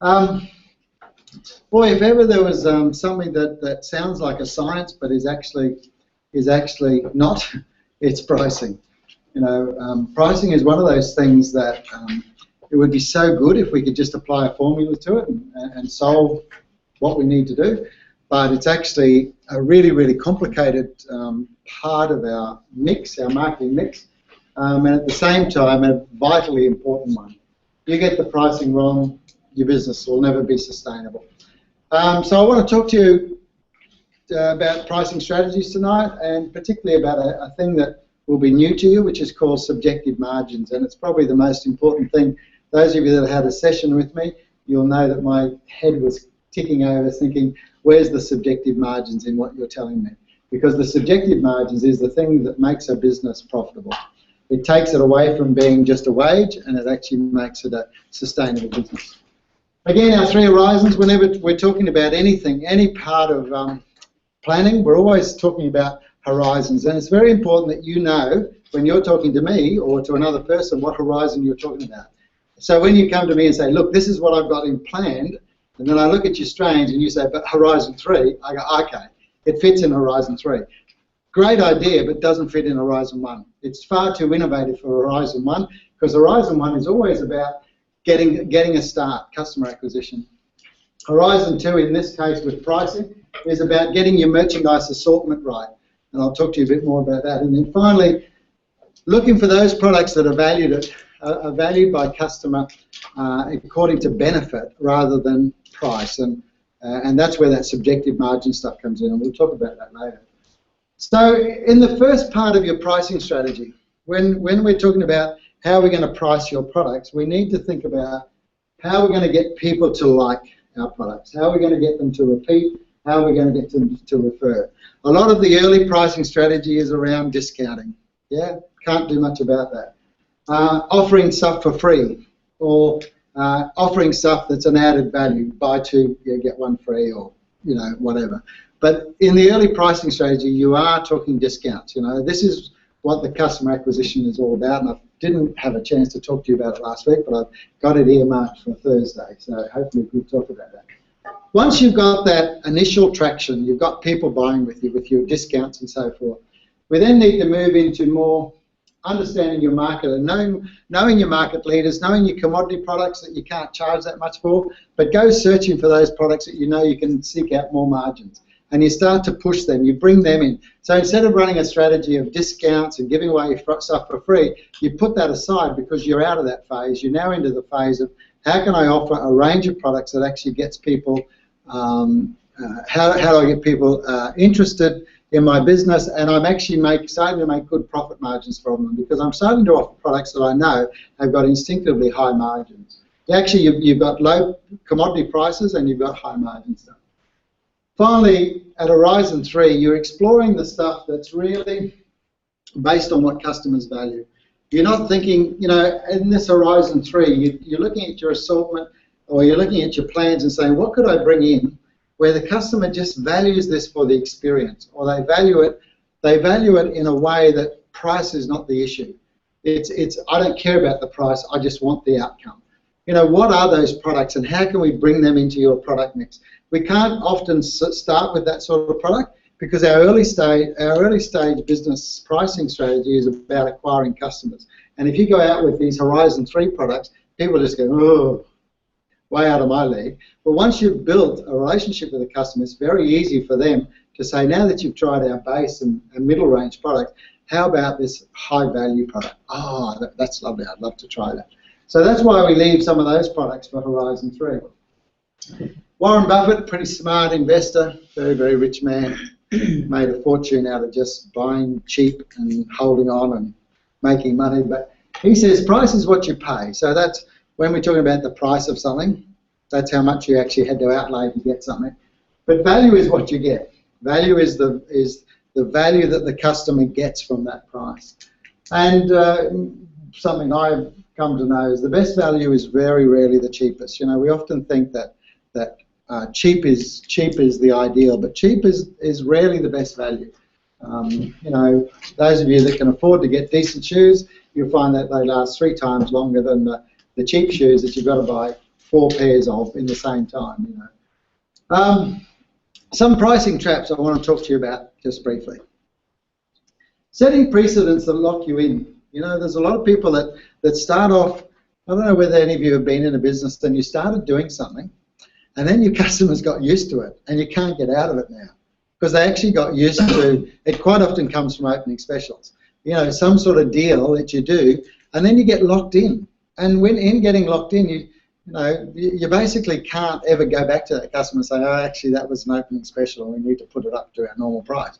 Um, Boy, if ever there was something that sounds like a science but is actually not, it's pricing. Pricing is one of those things that it would be so good if we could just apply a formula to it and solve what we need to do. But it's actually a really, really complicated part of our mix, our marketing mix, and at the same time a vitally important one. You get the pricing wrong, your business will never be sustainable. So I want to talk to you about pricing strategies tonight, and particularly about a thing that will be new to you, which is called subjective margins, and it's probably the most important thing. Those of you that had a session with me, you'll know that my head was ticking over thinking, where's the subjective margins in what you're telling me? Because the subjective margins is the thing that makes a business profitable. It takes it away from being just a wage, and it actually makes it a sustainable business. Again, our three horizons, whenever we're talking about anything, any part of planning, we're always talking about horizons. And it's very important that you know, when you're talking to me or to another person, what horizon you're talking about. So when you come to me and say, look, this is what I've got in planned, and then I look at you strange and you say, but horizon 3, I go, okay, it fits in horizon 3. Great idea, but doesn't fit in horizon 1. It's far too innovative for horizon 1, because horizon 1 is always about getting a start, customer acquisition. Horizon 2, in this case with pricing, is about getting your merchandise assortment right. And I'll talk to you a bit more about that. And then finally, looking for those products that are valued by customer according to benefit rather than price. And that's where that subjective margin stuff comes in, and we'll talk about that later. So in the first part of your pricing strategy, when we're talking about how we're going to price your products, we need to think about how we're going to get people to like our products, how we're going to get them to repeat, how we're going to get them to refer. A lot of the early pricing strategy is around discounting. Yeah, can't do much about that. Offering stuff for free, or offering stuff that's an added value, buy 2, you get 1 free, or whatever. But in the early pricing strategy, you are talking discounts. This is what the customer acquisition is all about, and I didn't have a chance to talk to you about it last week, but I've got it earmarked for Thursday, so hopefully we'll talk about that. Once you've got that initial traction, you've got people buying with you, with your discounts and so forth, we then need to move into more understanding your market and knowing your market leaders, knowing your commodity products that you can't charge that much for, but go searching for those products that you know you can seek out more margins. And you start to push them, you bring them in. So instead of running a strategy of discounts and giving away your stuff for free, you put that aside because you're out of that phase. You're now into the phase of how can I offer a range of products that actually gets people, how do I get people interested in my business, and I'm actually starting to make good profit margins from them, because I'm starting to offer products that I know have got instinctively high margins. Actually, you've got low commodity prices and you've got high margin stuff. Finally, at Horizon 3, you're exploring the stuff that's really based on what customers value. You're not thinking, in this Horizon 3, you're looking at your assortment, or you're looking at your plans and saying, what could I bring in where the customer just values this for the experience, or they value it in a way that price is not the issue. It's I don't care about the price, I just want the outcome. What are those products, and how can we bring them into your product mix? We can't often start with that sort of product, because our early stage business pricing strategy is about acquiring customers. And if you go out with these Horizon 3 products, people just go, oh, way out of my league. But once you've built a relationship with a customer, it's very easy for them to say, now that you've tried our base and middle range product, how about this high value product? Oh, that's lovely, I'd love to try that. So that's why we leave some of those products for Horizon 3. Warren Buffett, pretty smart investor, very, very rich man, made a fortune out of just buying cheap and holding on and making money. But he says price is what you pay. So that's when we're talking about the price of something, that's how much you actually had to outlay to get something. But value is what you get. Value is the value that the customer gets from that price. And something I've come to know is the best value is very rarely the cheapest. We often think that cheap is the ideal, but cheap is rarely the best value. Those of you that can afford to get decent shoes, you'll find that they last 3 times longer than the cheap shoes that you've got to buy 4 pairs of in the same time. You know. Some pricing traps I want to talk to you about just briefly. Setting precedents that lock you in. You know, there's a lot of people that start off, I don't know whether any of you have been in a business and you started doing something and then your customers got used to it and you can't get out of it now because they actually got used to, it quite often comes from opening specials. You know, some sort of deal that you do and then you get locked in. And when in getting locked in, you basically can't ever go back to that customer and say, oh, actually that was an opening special and we need to put it up to our normal price.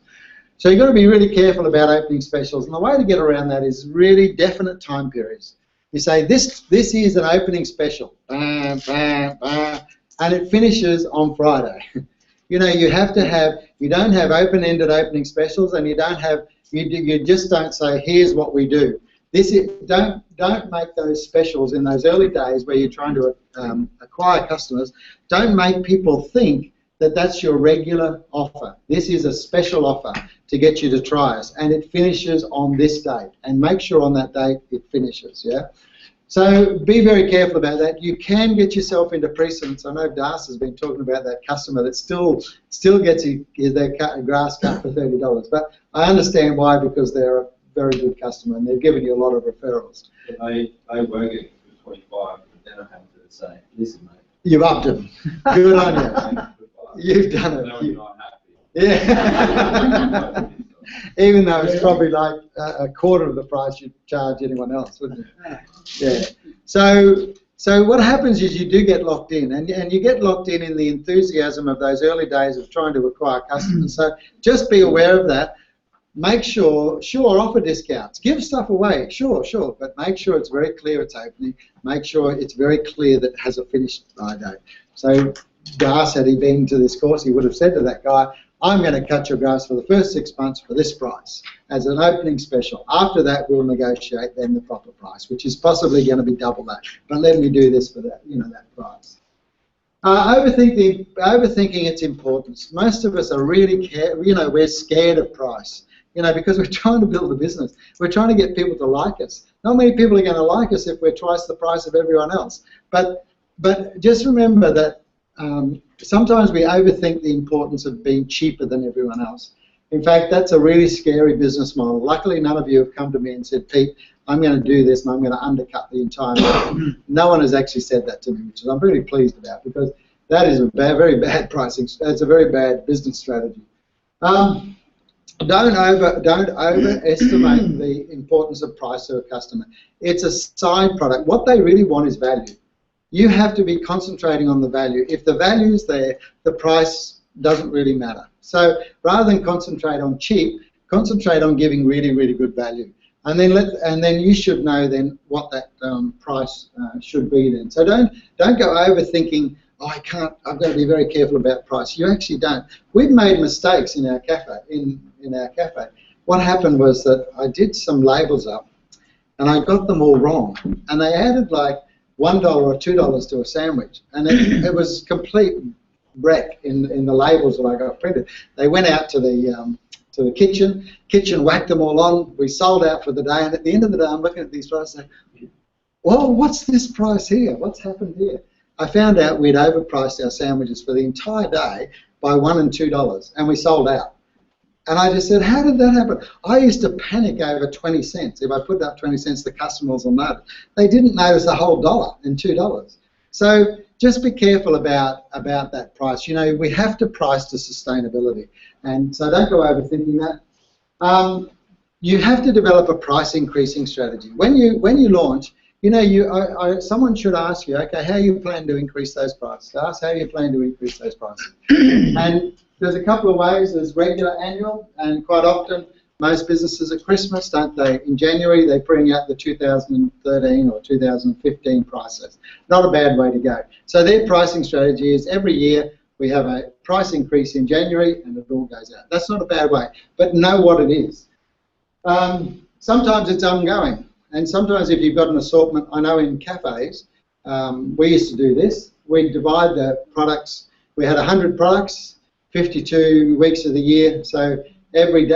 So you've got to be really careful about opening specials, and the way to get around that is really definite time periods. You say, this is an opening special, bam, bam, bam, and it finishes on Friday. You know, you don't have open-ended opening specials, and you just don't say, here's what we do. Don't make those specials in those early days where you're trying to acquire customers. Don't make people think that that's your regular offer. This is a special offer to get you to try us, and it finishes on this date, and make sure on that date it finishes, yeah? So be very careful about that. You can get yourself into precedents. I know Das has been talking about that customer that still gets their grass cut for $30, but I understand why, because they're a very good customer and they've given you a lot of referrals. They work it for 25, but then I have to say, listen, mate. You've upped them. Good on you. You've done it. No, you're not happy. Yeah. Even though it's probably like a quarter of the price you'd charge anyone else, wouldn't it? Yeah. So what happens is you do get locked in, and you get locked in the enthusiasm of those early days of trying to acquire customers. So just be aware of that. Make sure offer discounts. Give stuff away, sure, but make sure it's very clear it's opening. Make sure it's very clear that it has a finished by date. So Das, had he been to this course, he would have said to that guy, I'm going to cut your grass for the first 6 months for this price as an opening special. After that, we'll negotiate then the proper price, which is possibly going to be double that. But let me do this for that, that price. Overthinking its importance. Most of us are really we're scared of price, because we're trying to build a business. We're trying to get people to like us. Not many people are going to like us if we're twice the price of everyone else. But just remember that sometimes we overthink the importance of being cheaper than everyone else. In fact, that's a really scary business model. Luckily, none of you have come to me and said, Pete, I'm going to do this and I'm going to undercut the entire market. No one has actually said that to me, which I'm really pleased about, because that is a very bad pricing. That's a very bad business strategy. Don't overestimate the importance of price to a customer. It's a side product. What they really want is value. You have to be concentrating on the value. If the value is there, the price doesn't really matter. So rather than concentrate on cheap, concentrate on giving really good value. And then you should know then what that price should be then. So don't go overthinking, oh, I've got to be very careful about price. You actually don't. We've made mistakes in our cafe. In our cafe, what happened was that I did some labels up, and I got them all wrong, and they added like $1 or $2 to a sandwich, and it was complete wreck in the labels that I got printed. They went out to the kitchen whacked them all on. We sold out for the day, and at the end of the day, I'm looking at these prices and saying, well, what's this price here? What's happened here? I found out we'd overpriced our sandwiches for the entire day by $1 and $2, and we sold out. And I just said, how did that happen? I used to panic over 20 cents. If I put up 20 cents, the customers will notice. They didn't notice the whole $1 and $2. So just be careful about that price. We have to price to sustainability. And so don't go overthinking that. You have to develop a price increasing strategy. When you launch, someone should ask you, okay, how you plan to increase those prices? Ask how you plan to increase those prices. And there's a couple of ways. There's regular, annual, and quite often most businesses at Christmas, don't they? In January, they bring out the 2013 or 2015 prices. Not a bad way to go. So their pricing strategy is every year we have a price increase in January and it all goes out. That's not a bad way, but know what it is. Sometimes it's ongoing, and sometimes if you've got an assortment, I know in cafes, we used to do this. We'd divide the products. We had 100 products, 52 weeks of the year, so every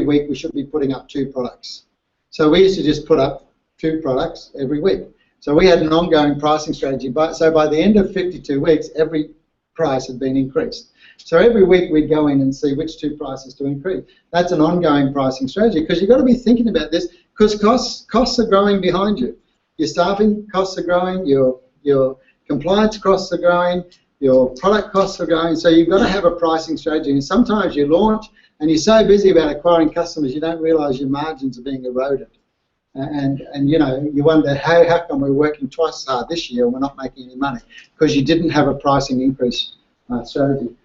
week we should be putting up 2 products. So we used to just put up 2 products every week. So we had an ongoing pricing strategy. So by the end of 52 weeks, every price had been increased. So every week we'd go in and see which 2 prices to increase. That's an ongoing pricing strategy, because you've got to be thinking about this, because costs are growing behind you. Your staffing costs are growing, your compliance costs are growing, your product costs are growing, so you've got to have a pricing strategy. And sometimes you launch and you're so busy about acquiring customers you don't realise your margins are being eroded. And you know, you wonder how come we're working twice as hard this year and we're not making any money, because you didn't have a pricing increase strategy.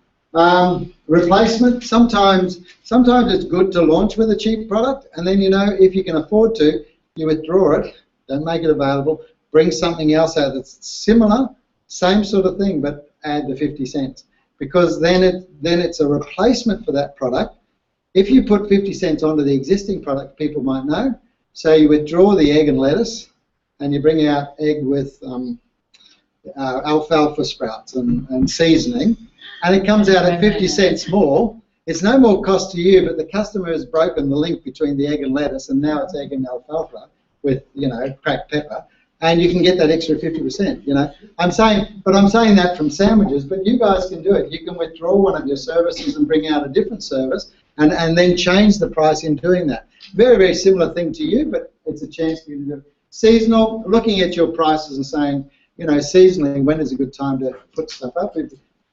Replacement, sometimes it's good to launch with a cheap product, and then, you know, if you can afford to, you withdraw it, don't make it available, bring something else out that's similar, same sort of thing, but add the 50 cents, because then it's a replacement for that product. If you put 50 cents onto the existing product, people might know, so you withdraw the egg and lettuce, and you bring out egg with alfalfa sprouts and seasoning, and it comes out at 50 cents more. It's no more cost to you, but the customer has broken the link between the egg and lettuce, and now it's egg and alfalfa with, you know, cracked pepper, and you can get that extra 50%. You know, I'm saying that from sandwiches, but you guys can do it. You can withdraw one of your services and bring out a different service, and then change the price in doing that. Very, very similar thing to you, but it's a chance for you to do it. Seasonal, looking at your prices and saying, you know, seasonally, when is a good time to put stuff up?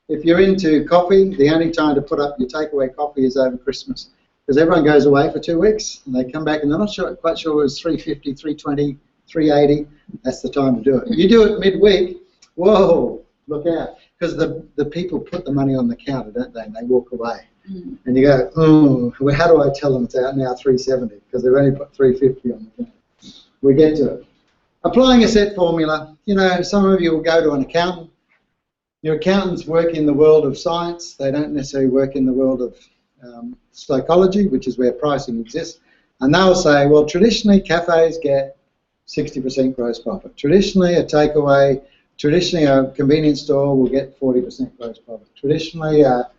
If you're into coffee, the only time to put up your takeaway coffee is over Christmas, because everyone goes away for 2 weeks and they come back and they're not quite sure it was $3.50, $3.20, $3.80. That's the time to do it. You do it midweek, whoa, look out, because the people put the money on the counter, don't they? And they walk away. And you go, oh, well, how do I tell them it's out now $3.70, because they've only put $3.50 on the counter. We get to it. Applying a set formula. You know, some of you will go to an accountant. Your accountants work in the world of science. They don't necessarily work in the world of psychology, which is where pricing exists. And they'll say, well, traditionally cafes get 60% gross profit. Traditionally a takeaway, traditionally a convenience store will get 40% gross profit. Traditionally a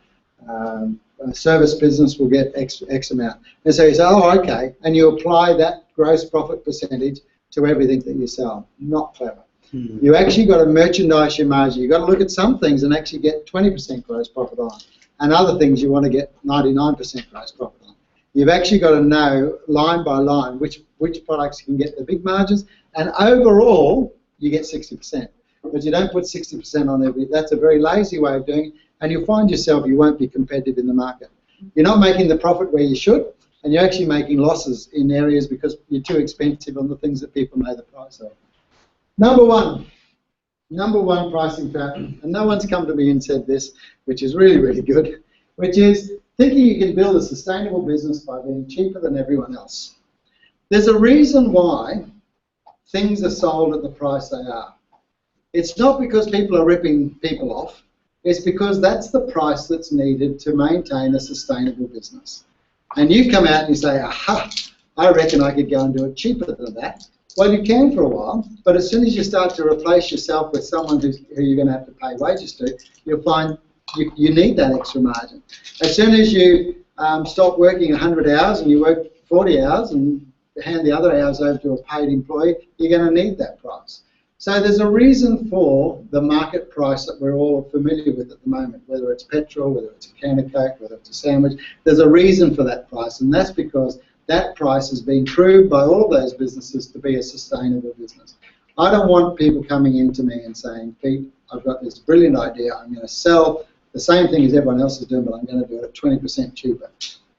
service business will get X amount. And so you say, oh, okay, and you apply that gross profit percentage to everything that you sell. Not clever. You actually got to merchandise your margin. You've got to look at some things and actually get 20% gross profit on, and other things you want to get 99% gross profit on. You've actually got to know line by line which products can get the big margins, and overall you get 60%. But you don't put 60% on every. That's a very lazy way of doing it, and you'll find yourself you won't be competitive in the market. You're not making the profit where you should, and you're actually making losses in areas because you're too expensive on the things that people know the price of. Number one pricing trap, and no one's come to me and said this, which is really, really good, which is thinking you can build a sustainable business by being cheaper than everyone else. There's a reason why things are sold at the price they are. It's not because people are ripping people off, it's because that's the price that's needed to maintain a sustainable business. And you come out and you say, aha, I reckon I could go and do it cheaper than that. Well, you can for a while, but as soon as you start to replace yourself with someone who you're going to have to pay wages to, you'll find you need that extra margin. As soon as you stop working 100 hours and you work 40 hours and hand the other hours over to a paid employee, you're going to need that price. So there's a reason for the market price that we're all familiar with at the moment, whether it's petrol, whether it's a can of Coke, whether it's a sandwich. There's a reason for that price, and that's because that price has been proved by all of those businesses to be a sustainable business. I don't want people coming into me and saying, Pete, I've got this brilliant idea. I'm going to sell the same thing as everyone else is doing, but I'm going to do it 20% cheaper.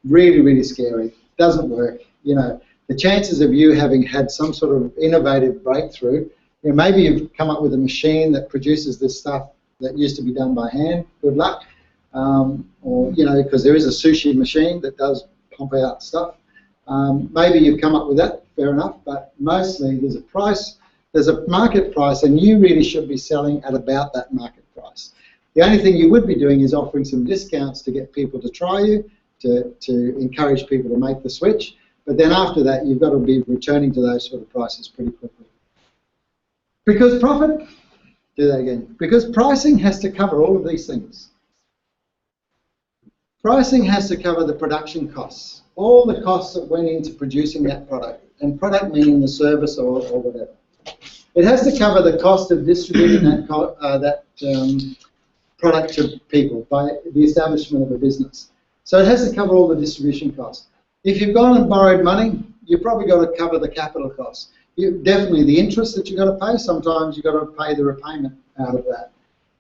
Really, really scary. Doesn't work. You know, the chances of you having had some sort of innovative breakthrough, you know, maybe you've come up with a machine that produces this stuff that used to be done by hand. Good luck. Or, you know, because there is a sushi machine that does pump out stuff. Maybe you've come up with that, fair enough, but mostly there's a price, there's a market price, and you really should be selling at about that market price. The only thing you would be doing is offering some discounts to get people to try you, to encourage people to make the switch, but then after that you've got to be returning to those sort of prices pretty quickly. Because profit, do that again, because pricing has to cover all of these things. Pricing has to cover the production costs, all the costs that went into producing that product, and product meaning the service or whatever. It has to cover the cost of distributing that product to people by the establishment of a business. So it has to cover all the distribution costs. If you've gone and borrowed money, you've probably got to cover the capital costs. Definitely the interest that you've got to pay. Sometimes you've got to pay the repayment out of that.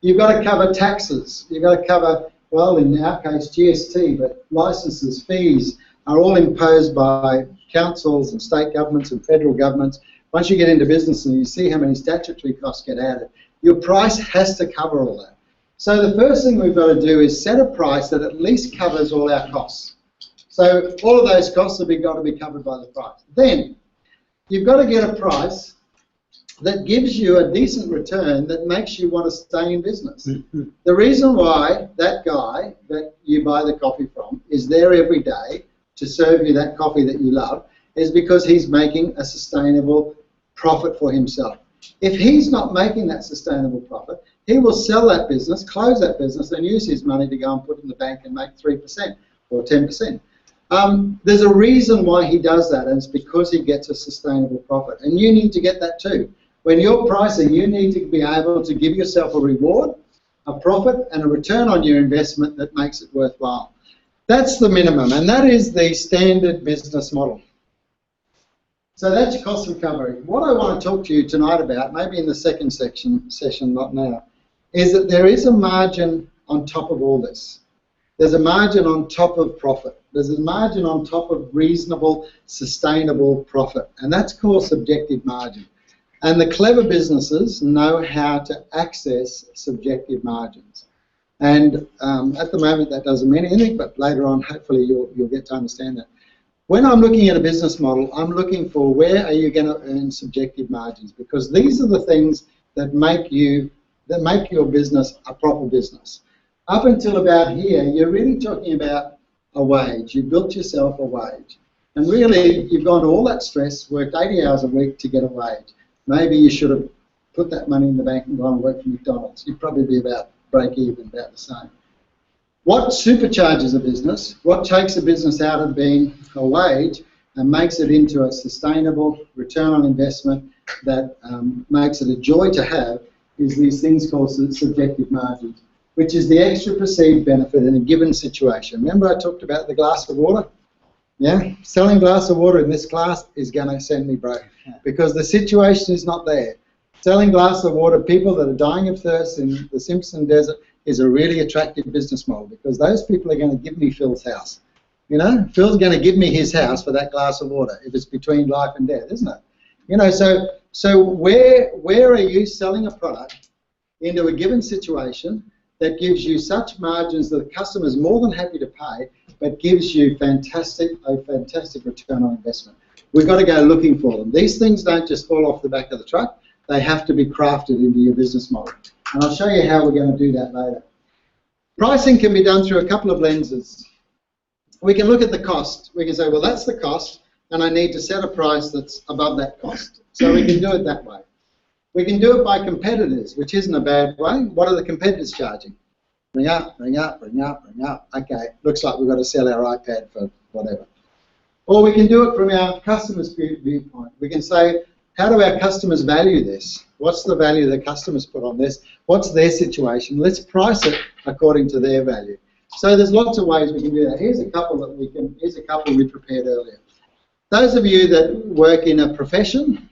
You've got to cover taxes. You've got to cover, well, in our case, GST, but licenses, fees are all imposed by councils and state governments and federal governments. Once you get into business and you see how many statutory costs get added, your price has to cover all that. So the first thing we've got to do is set a price that at least covers all our costs. So all of those costs have got to be covered by the price. Then you've got to get a price that gives you a decent return that makes you want to stay in business. Mm-hmm. The reason why that guy that you buy the coffee from is there every day to serve you that coffee that you love is because he's making a sustainable profit for himself. If he's not making that sustainable profit, he will sell that business, close that business, and use his money to go and put in the bank and make 3% or 10%. There's a reason why he does that, and it's because he gets a sustainable profit. And you need to get that too. When you're pricing, you need to be able to give yourself a reward, a profit, and a return on your investment that makes it worthwhile. That's the minimum, and that is the standard business model. So that's your cost recovery. What I want to talk to you tonight about, maybe in the second session, not now, is that there is a margin on top of all this. There's a margin on top of profit. There's a margin on top of reasonable, sustainable profit, and that's called subjective margin. And the clever businesses know how to access subjective margins. And at the moment that doesn't mean anything, but later on hopefully you'll get to understand that. When I'm looking at a business model, I'm looking for where are you going to earn subjective margins, because these are the things that make your business a proper business. Up until about here, you're really talking about a wage. You built yourself a wage. And really, you've gone to all that stress, worked 80 hours a week to get a wage. Maybe you should have put that money in the bank and gone and worked for McDonald's. You'd probably be about break even, about the same. What supercharges a business, what takes a business out of being a wage and makes it into a sustainable return on investment that makes it a joy to have, is these things called subjective margins, which is the extra perceived benefit in a given situation. Remember I talked about the glass of water? Yeah, selling a glass of water in this class is going to send me broke because the situation is not there. Selling glass of water, people that are dying of thirst in the Simpson Desert, is a really attractive business model because those people are going to give me Phil's house. You know, Phil's going to give me his house for that glass of water if it's between life and death, isn't it? You know, so where are you selling a product into a given situation that gives you such margins that the customer is more than happy to pay, but gives you a fantastic return on investment? We've got to go looking for them. These things don't just fall off the back of the truck. They have to be crafted into your business model. And I'll show you how we're going to do that later. Pricing can be done through a couple of lenses. We can look at the cost. We can say, well, that's the cost, and I need to set a price that's above that cost. So we can do it that way. We can do it by competitors, which isn't a bad way. What are the competitors charging? Ring up, ring up, ring up, ring up. Okay, looks like we've got to sell our iPad for whatever. Or we can do it from our customer's viewpoint. We can say, how do our customers value this? What's the value the customers put on this? What's their situation? Let's price it according to their value. So there's lots of ways we can do that. Here's a couple we prepared earlier. Those of you that work in a profession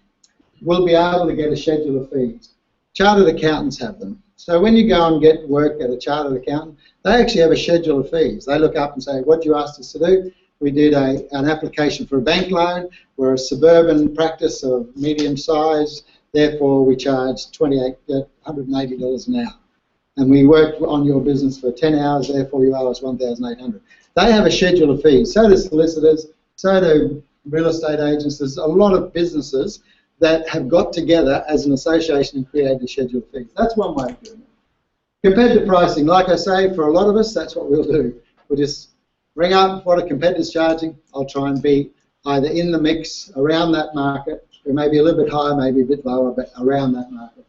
will be able to get a schedule of fees. Chartered accountants have them. So when you go and get work at a chartered accountant, they actually have a schedule of fees. They look up and say, what do you ask us to do? We did an application for a bank loan. We're a suburban practice of medium size. Therefore, we charge $180 an hour. And we work on your business for 10 hours. Therefore, you owe us $1,800. They have a schedule of fees. So do solicitors. So do real estate agents. There's a lot of businesses that have got together as an association and created a schedule of fees. That's one way of doing it. Competitive pricing, like I say, for a lot of us, that's what we'll do. We'll just ring up what a competitor's charging. I'll try and be either in the mix around that market, or maybe a little bit higher, maybe a bit lower, but around that market.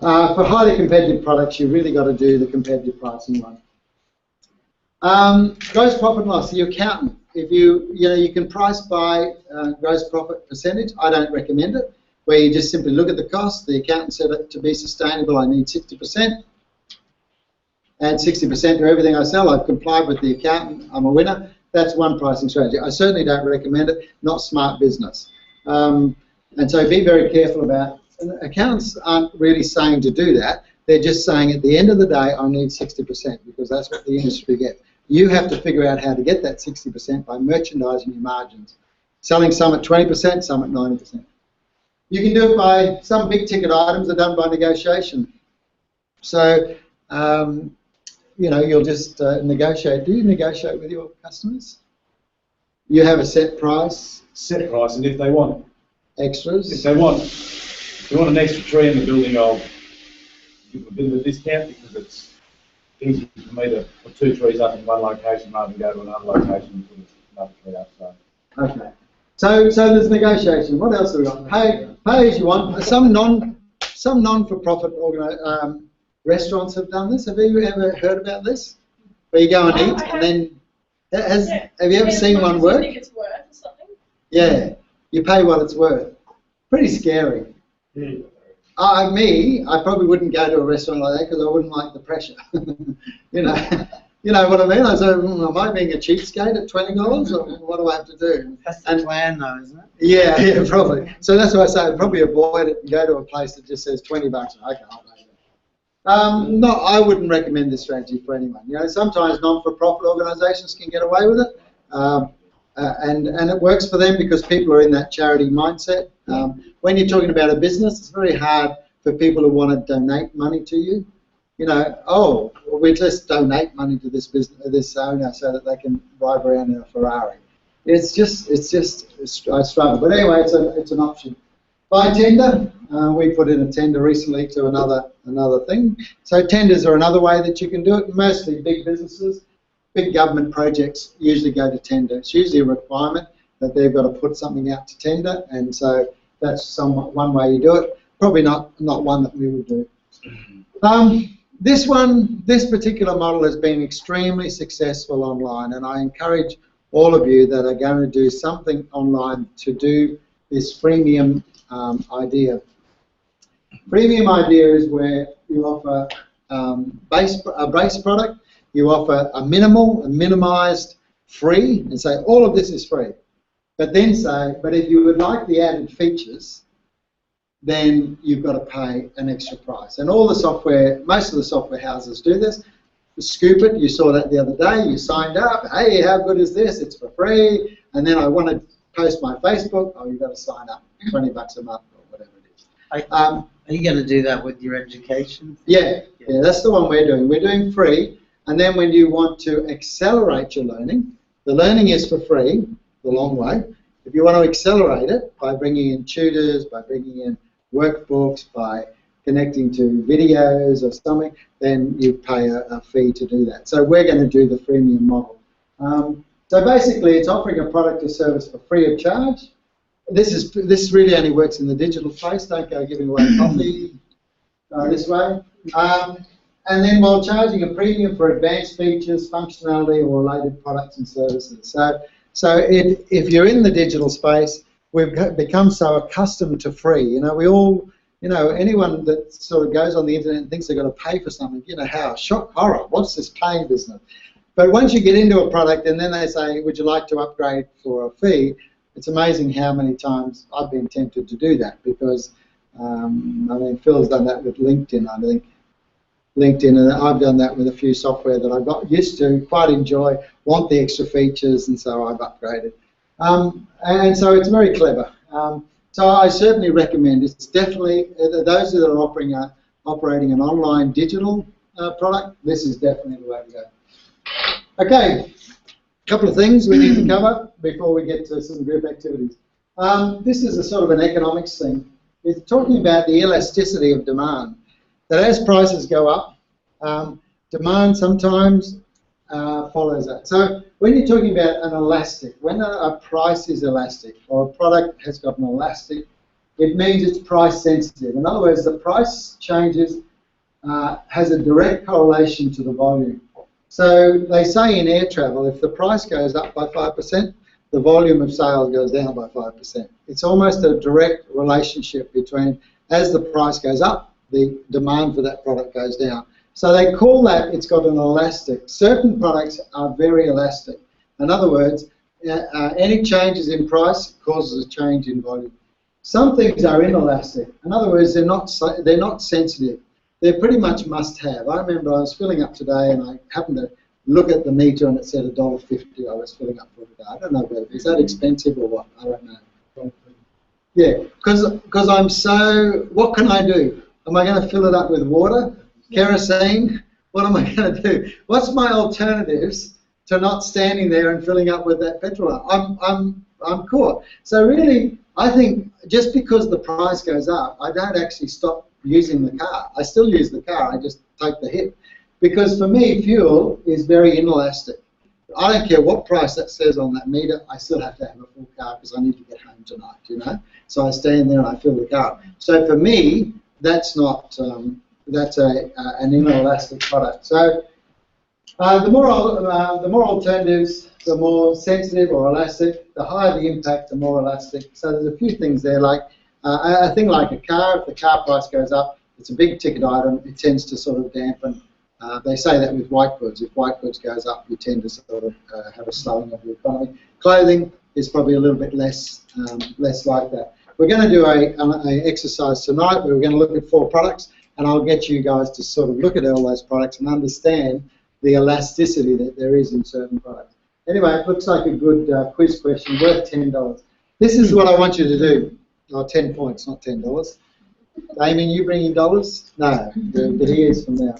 For highly competitive products, you've really got to do the competitive pricing one. Gross profit and loss, the accountant. If you can price by gross profit percentage. I don't recommend it. where you just simply look at the cost. The accountant said it to be sustainable, I need 60%. Add 60% to everything I sell. I've complied with the accountant. I'm a winner. That's one pricing strategy. I certainly don't recommend it. Not smart business. And so be very careful about. Accountants aren't really saying to do that. They're just saying at the end of the day, I need 60% because that's what the industry gets. You have to figure out how to get that 60% by merchandising your margins. Selling some at 20%, some at 90%. You can do it by some big ticket items are done by negotiation. So, you know, you'll just negotiate. Do you negotiate with your customers? You have a set price. Set price, and if they want extras. If they want an extra tree in the building, I'll give them a bit of a discount because it's easy for me to put 2 trees up in one location rather than go to another location and put another tree up. So. Okay. So there's negotiation. What else have we got? Pay as you want. Some non-for-profit restaurants have done this. Have you ever heard about this? Where you go and eat and then have you ever seen one work? You think it's worth or something? Yeah, you pay what it's worth. Pretty scary. Yeah. I probably wouldn't go to a restaurant like that because I wouldn't like the pressure. You know what I mean? I say, am I being a cheapskate at $20 or what do I have to do? That's the plan though, isn't it? Yeah, probably. So that's why I say I'd probably avoid it and go to a place that just says $20. Okay, I'll pay that. No, I wouldn't recommend this strategy for anyone. You know, sometimes non-for-profit organisations can get away with it, and it works for them because people are in that charity mindset. When you're talking about a business, it's very hard for people who want to donate money to you. You know, oh, we just donate money to this business, this owner, so that they can drive around in a Ferrari. It's just I struggle. But anyway, it's an option. By tender, we put in a tender recently to another thing. So tenders are another way that you can do it. Mostly big businesses, big government projects usually go to tender. It's usually a requirement that they've got to put something out to tender, and so that's somewhat one way you do it. Probably not one that we would do. This particular model has been extremely successful online, and I encourage all of you that are going to do something online to do this freemium idea. Freemium idea is where you offer a base product, you offer a minimized free, and say all of this is free. But then say, but if you would like the added features, then you've got to pay an extra price. And all the software, most of the software houses do this. Scoop it, you saw that the other day, you signed up, hey, how good is this? It's for free. And then I want to post my Facebook, oh, you've got to sign up, $20 a month or whatever it is. Are you going to do that with your education? Yeah, that's the one we're doing. We're doing free, and then when you want to accelerate your learning, the learning is for free, the long way. If you want to accelerate it by bringing in tutors, by bringing in workbooks, by connecting to videos or something, then you pay a fee to do that. So we're going to do the freemium model. So basically, it's offering a product or service for free of charge. This really only works in the digital space. Don't go giving away coffee this way. And then while charging a premium for advanced features, functionality, or related products and services. So if you're in the digital space, we've become so accustomed to free. You know, we all, you know, anyone that sort of goes on the internet and thinks they've got to pay for something, you know, how shock, horror, what's this paying business? But once you get into a product and then they say, would you like to upgrade for a fee, it's amazing how many times I've been tempted to do that because, I mean, Phil's done that with LinkedIn, I think. LinkedIn, and I've done that with a few software that I got used to, quite enjoy, want the extra features, and so I've upgraded. And so it's very clever. So I certainly recommend it. It's definitely, those that are operating an online digital product, this is definitely the way to go. Okay, a couple of things we need to cover before we get to some group activities. This is a sort of an economics thing. It's talking about the elasticity of demand. That as prices go up, demand sometimes follows that. So when you're talking about an elastic, when a price is elastic or a product has got an elastic, it means it's price sensitive. In other words, the price changes has a direct correlation to the volume. So they say in air travel, if the price goes up by 5%, the volume of sales goes down by 5%. It's almost a direct relationship between, as the price goes up, the demand for that product goes down. So they call that, it's got an elastic. Certain products are very elastic. In other words, any changes in price causes a change in volume. Some things are inelastic. In other words, they're not sensitive. They're pretty much must-have. I remember I was filling up today and I happened to look at the meter and it said $1.50 I was filling up for today. I don't know whether is that expensive or what. I don't know. Yeah, because I'm so, what can I do? Am I going to fill it up with water? Kerosene? What am I going to do? What's my alternatives to not standing there and filling up with that petrol? I'm caught. So really, I think just because the price goes up, I don't actually stop using the car. I still use the car. I just take the hit. Because for me, fuel is very inelastic. I don't care what price that says on that meter, I still have to have a full car because I need to get home tonight, you know? So I stand there and I fill the car. So for me, that's not, that's an inelastic product. So the more alternatives, the more sensitive or elastic, the higher the impact, the more elastic. So there's a few things there, like a thing like a car, if the car price goes up, it's a big ticket item, it tends to sort of dampen. They say that with white goods. If white goods goes up, you tend to sort of have a slowing of the economy. Clothing is probably a little bit less like that. We're going to do an exercise tonight where we're going to look at 4 products, and I'll get you guys to sort of look at all those products and understand the elasticity that there is in certain products. Anyway, it looks like a good quiz question, worth $10. This is what I want you to do. Oh, 10 points, not $10. Damien, you bringing dollars? No, but he is from now.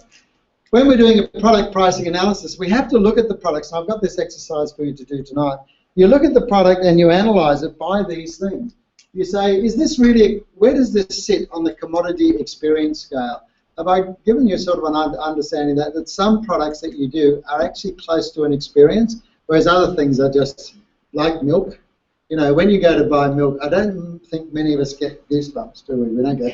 When we're doing a product pricing analysis, we have to look at the products. And I've got this exercise for you to do tonight. You look at the product and you analyse it by these things. You say, is this really, where does this sit on the commodity experience scale? Have I given you sort of an understanding that some products that you do are actually close to an experience, whereas other things are just like milk. You know, when you go to buy milk, I don't think many of us get goosebumps, do we? We don't go,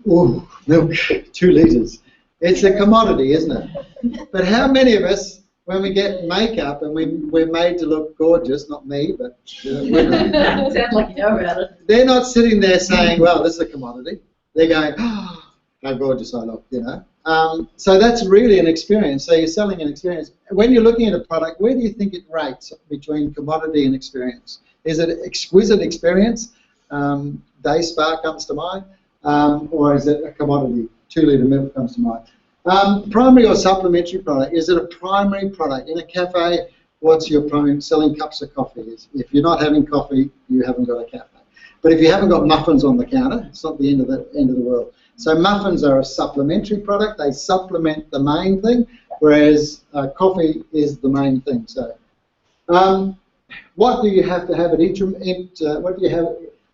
ooh, milk, 2 litres. It's a commodity, isn't it? But how many of us, when we get makeup and we're made to look gorgeous, not me, but Sounds like you know about it. they're not sitting there saying, well, this is a commodity. They're going, oh, how gorgeous I look, you know. So that's really an experience. So you're selling an experience. When you're looking at a product, where do you think it rates between commodity and experience? Is it exquisite experience? Day Spa comes to mind. Or is it a commodity? 2 litre milk comes to mind. Primary or supplementary product. Is it a primary product? In a cafe, what's your primary? Selling cups of coffee. If you're not having coffee, you haven't got a cafe. But if you haven't got muffins on the counter, it's not the end of the world. So muffins are a supplementary product. They supplement the main thing, whereas coffee is the main thing. So what do you have to have at what do you have?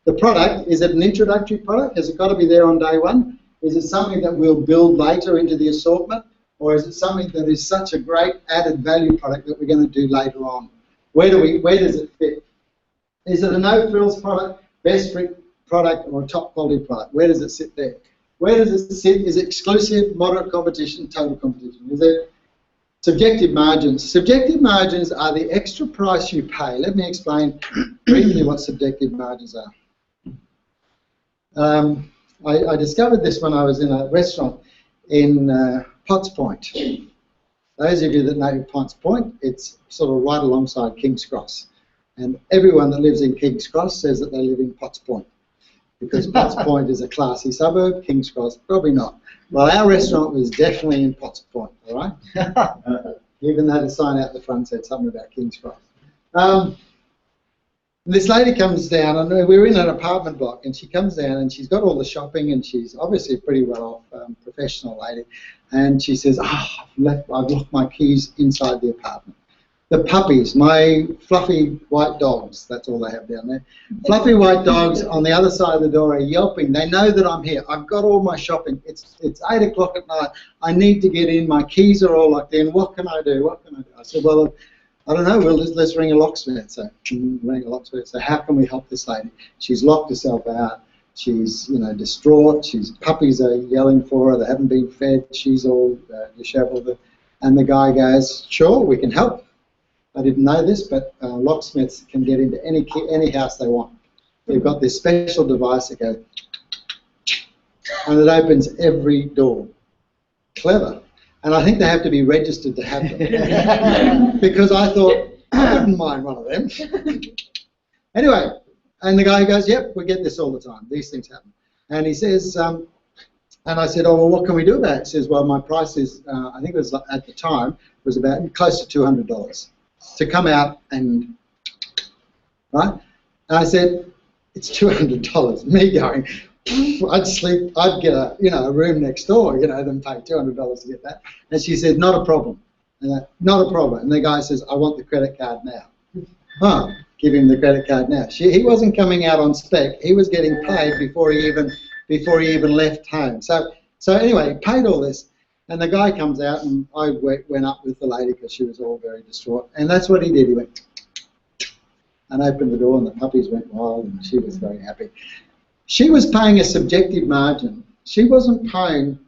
The product, is it an introductory product? Has it got to be there on day one? Is it something that we'll build later into the assortment? Or is it something that is such a great added value product that we're going to do later on? Where does it fit? Is it a no-frills product, best fit product, or a top quality product? Where does it sit there? Where does it sit? Is it exclusive, moderate competition, total competition? Is it subjective margins? Subjective margins are the extra price you pay. Let me explain briefly what subjective margins are. I discovered this when I was in a restaurant in Potts Point. Those of you that know Potts Point, it's sort of right alongside King's Cross. And everyone that lives in King's Cross says that they live in Potts Point, because Potts Point is a classy suburb, King's Cross, probably not. Well, our restaurant was definitely in Potts Point, all right? Even though the sign out the front said something about King's Cross. This lady comes down, and we're in an apartment block, and she comes down and she's got all the shopping, and she's obviously a pretty well-off professional lady, and she says, I've locked my keys inside the apartment. The puppies, my fluffy white dogs, that's all they have down there, fluffy white dogs on the other side of the door are yelping. They know that I'm here. I've got all my shopping. It's 8 o'clock at night. I need to get in. My keys are all locked in. What can I do? What can I do? I said, well, I don't know, let's ring a locksmith. So ring a locksmith. So how can we help this lady? She's locked herself out. She's, you know, distraught. Puppies are yelling for her. They haven't been fed. She's all disheveled. And the guy goes, sure, we can help. I didn't know this, but locksmiths can get into any house they want. They've got this special device that goes, and it opens every door. Clever. And I think they have to be registered to have them. Because I thought, I wouldn't mind one of them. Anyway, and the guy goes, yep, we get this all the time. These things happen. And he says, and I said, oh, well, what can we do about it? He says, well, my price is, I think it was at the time, was about close to $200 to come out and, right? And I said, it's $200. Me going, I'd get a room next door, than pay $200 to get that. And she said, not a problem. Not a problem. And the guy says, I want the credit card now. Oh, give him the credit card now. He wasn't coming out on spec. He was getting paid before he even left home. So anyway, he paid all this, and the guy comes out, and I went up with the lady because she was all very distraught. And that's what he did. He went and opened the door, and the puppies went wild, and she was very happy. She was paying a subjective margin. She wasn't paying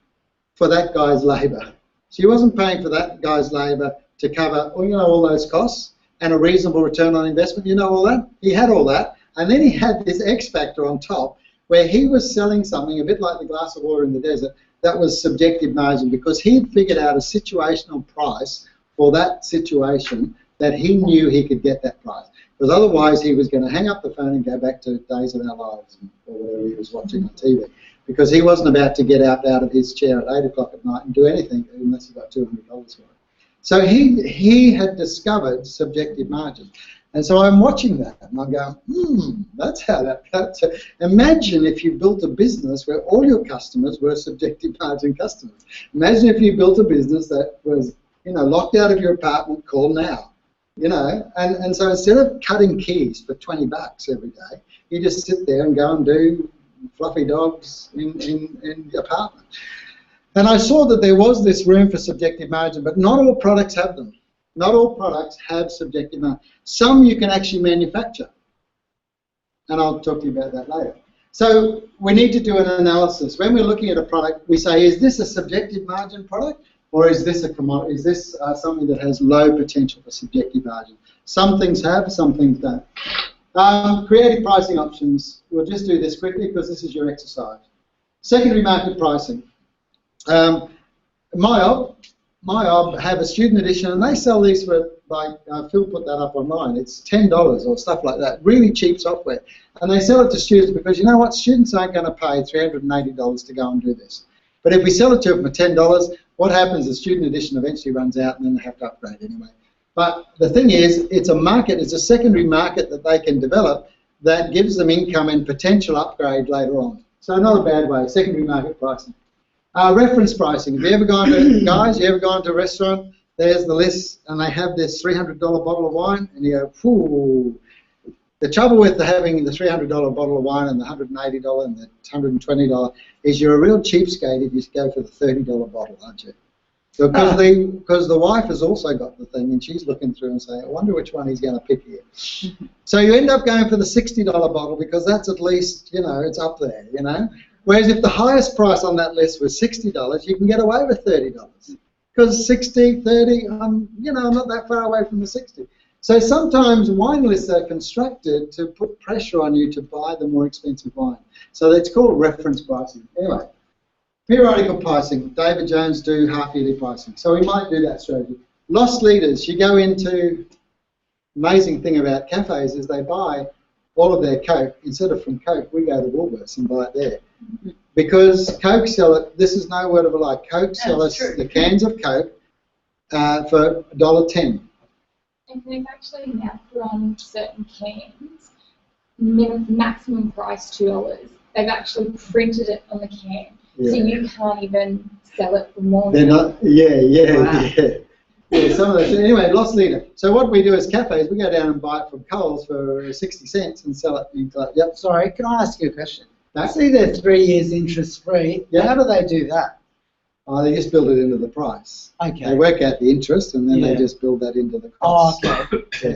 for that guy's labour. She wasn't paying for that guy's labour to cover, all those costs and a reasonable return on investment. All that? He had all that. And then he had this X factor on top where he was selling something a bit like the glass of water in the desert that was subjective margin, because he'd figured out a situational price for that situation that he knew he could get that price. Because otherwise he was going to hang up the phone and go back to Days of Our Lives or whatever he was watching on TV. Because he wasn't about to get out of his chair at 8 o'clock at night and do anything unless he got $200 for it. So he had discovered subjective margin. And so I'm watching that and I'm going, that's how that's. Imagine if you built a business where all your customers were subjective margin customers. Imagine if you built a business that was, locked out of your apartment, call now. And so instead of cutting keys for $20 every day, you just sit there and go and do fluffy dogs in the apartment. And I saw that there was this room for subjective margin, but not all products have them. Not all products have subjective margin. Some you can actually manufacture. And I'll talk to you about that later. So we need to do an analysis. When we're looking at a product, we say, is this a subjective margin product? Or is this a commodity? Is this something that has low potential for subjective margin? Some things have, some things don't. Creative pricing options. We'll just do this quickly because this is your exercise. Secondary market pricing. MyOb have a student edition, and they sell these for, like Phil put that up online. It's $10 or stuff like that. Really cheap software, and they sell it to students because students aren't going to pay $380 to go and do this. But if we sell it to them for $10, what happens? The student edition eventually runs out, and then they have to upgrade anyway. But the thing is, it's a market, it's a secondary market that they can develop that gives them income and potential upgrade later on. So not a bad way, secondary market pricing. Reference pricing. Have you ever gone to, guys, you ever gone to a restaurant? There's the list, and they have this $300 bottle of wine, and you go, whoo. The trouble with having the $300 bottle of wine and the $180 and the $120 is you're a real cheapskate if you go for the $30 bottle, aren't you? Because the wife has also got the thing, and she's looking through and saying, I wonder which one he's going to pick here. So you end up going for the $60 bottle because that's at least, it's up there, Whereas if the highest price on that list was $60, you can get away with $30. Because 60, 30, I'm not that far away from the 60. So sometimes wine lists are constructed to put pressure on you to buy the more expensive wine. So it's called reference pricing. Anyway, periodical pricing. David Jones do half-yearly pricing. So we might do that strategy. Lost leaders. You go into, amazing thing about cafes is they buy all of their Coke. Instead of from Coke, we go to Woolworths and buy it there. Because Coke sell it, this is no word of a lie, Coke sell us the cans of Coke for $1.10. And they've actually now put on certain cans, maximum price $2. They've actually printed it on the can, so you can't even sell it for more. They're not, yeah, some of those. Anyway, lost leader. So what we do as cafes, we go down and buy it from Coles for 60 cents and sell it. Yep. Sorry, can I ask you a question? No? I see they're 3 years interest-free. Yeah. How do they do that? They just build it into the price. Okay. They work out the interest and then they just build that into the cost. Oh, okay.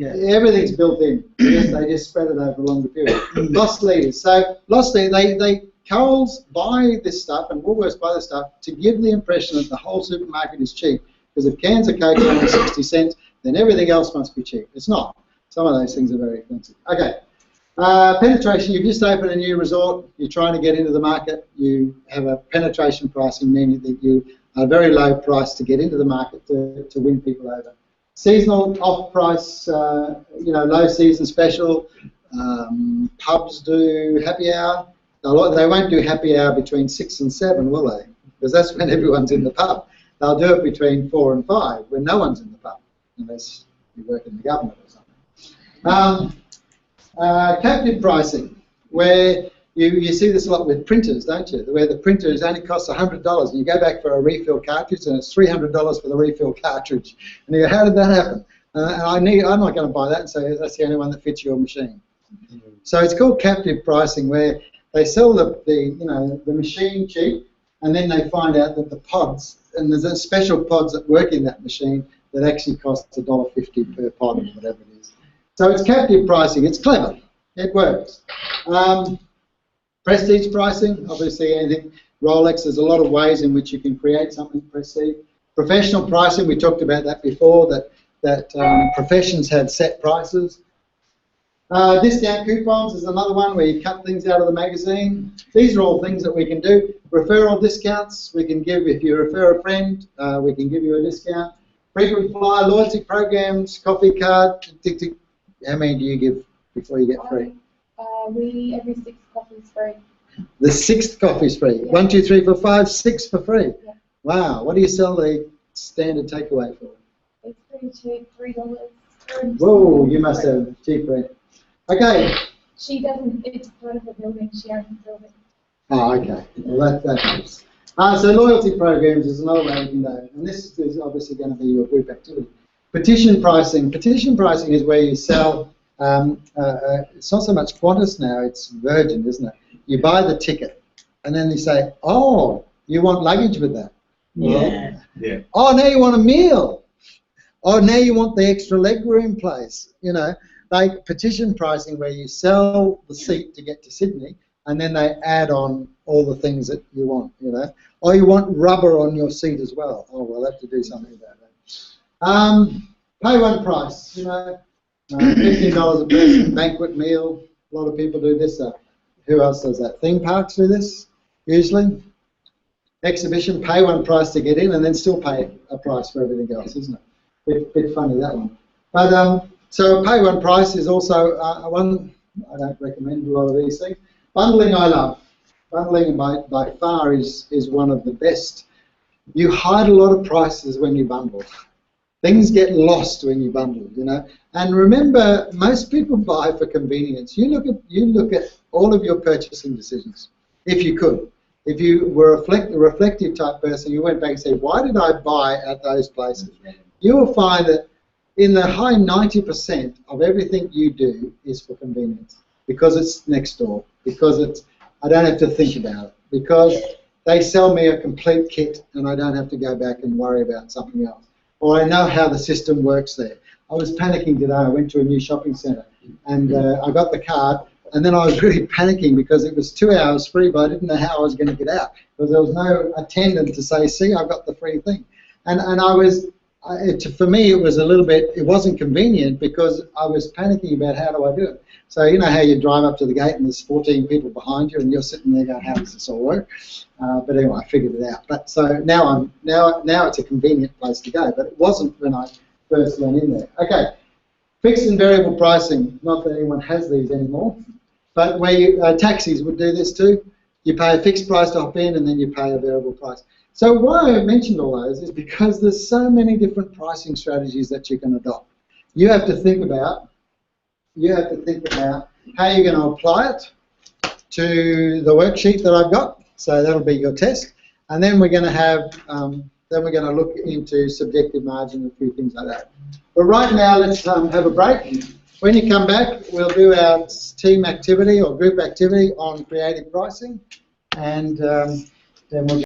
Everything's built in. They just spread it over a longer period. Lost leaders. So lost leaders, Coles buy this stuff and Woolworths buy this stuff to give the impression that the whole supermarket is cheap. Because if cans of Coke are only 60 cents, then everything else must be cheap. It's not. Some of those things are very expensive. Okay. Penetration, you've just opened a new resort, you're trying to get into the market, you have a penetration pricing, meaning that you are very low price to get into the market to win people over. Seasonal, off-price, low season special, pubs do happy hour. They won't do happy hour between 6 and 7, will they? Because that's when everyone's in the pub. They'll do it between 4 and 5, when no one's in the pub, unless you work in the government or something. Captive pricing, where you see this a lot with printers, don't you? Where the printers only costs $100, and you go back for a refill cartridge, and it's $300 for the refill cartridge. And you go, how did that happen? And I'm not going to buy that and say that's the only one that fits your machine. So it's called captive pricing, where they sell the machine cheap, and then they find out that the pods, and there's a special pods that work in that machine that actually costs $1.50 per pod or whatever it is. So it's captive pricing. It's clever. It works. Prestige pricing, obviously anything. Rolex, there's a lot of ways in which you can create something prestige. Professional pricing, we talked about that before, that professions had set prices. Discount coupons is another one where you cut things out of the magazine. These are all things that we can do. Referral discounts, we can give, if you refer a friend, we can give you a discount. Frequent flyer loyalty programs, coffee card, tick, tick. How many do you give before you get free? Every 6 coffees free. The 6th coffee's free. Yeah. 1, 2, 3, 4, 5, 6 for free. Yeah. Wow. What do you sell the standard takeaway for? It's pretty cheap, $3. Whoa, you must have cheap rent. Okay. She doesn't, it's part of the building, she owns the building. Oh, okay. Well, that helps. So loyalty programs is another way you can go. And this is obviously going to be your group activity. Petition pricing. Petition pricing is where you sell, it's not so much Qantas now, it's Virgin, isn't it? You buy the ticket, and then they say, oh, you want luggage with that? Yeah. Yeah. Oh, now you want a meal. Oh, now you want the extra legroom place. You know, like petition pricing where you sell the seat to get to Sydney, and then they add on all the things that you want, you know. Or you want rubber on your seat as well. Oh, we'll have to do something about that. Pay one price, you know, $15 a person, banquet meal. A lot of people do this. Who else does that? Theme parks do this, usually. Exhibition, pay one price to get in and then still pay a price for everything else, isn't it? Bit funny, that one. But so pay one price is also one. I don't recommend a lot of these things. Bundling I love. Bundling by far is one of the best. You hide a lot of prices when you bundle. Things get lost when you bundle, you know. And remember, most people buy for convenience. You look at all of your purchasing decisions, if you could. If you were a reflective type person, you went back and said, why did I buy at those places? You will find that in the high 90% of everything you do is for convenience, because it's next door, because I don't have to think about it, because they sell me a complete kit and I don't have to go back and worry about something else. Or I know how the system works there. I was panicking today. I went to a new shopping centre and I got the card, and then I was really panicking because it was 2 hours free, but I didn't know how I was going to get out because there was no attendant to say, see, I got the free thing. And I was, for me, it was a little bit, it wasn't convenient because I was panicking about how do I do it. So you know how you drive up to the gate and there's 14 people behind you and you're sitting there going, how does this all work? But anyway, I figured it out. But so now it's a convenient place to go, but it wasn't when I first went in there. Okay, fixed and variable pricing. Not that anyone has these anymore, but where you, taxis would do this too. You pay a fixed price to hop in and then you pay a variable price. So why I mentioned all those is because there's so many different pricing strategies that you can adopt. You have to think about how you're going to apply it to the worksheet that I've got. So that'll be your test, and then we're going to have look into subjective margin and a few things like that. But right now, let's have a break. When you come back, we'll do our team activity or group activity on creative pricing, and then we'll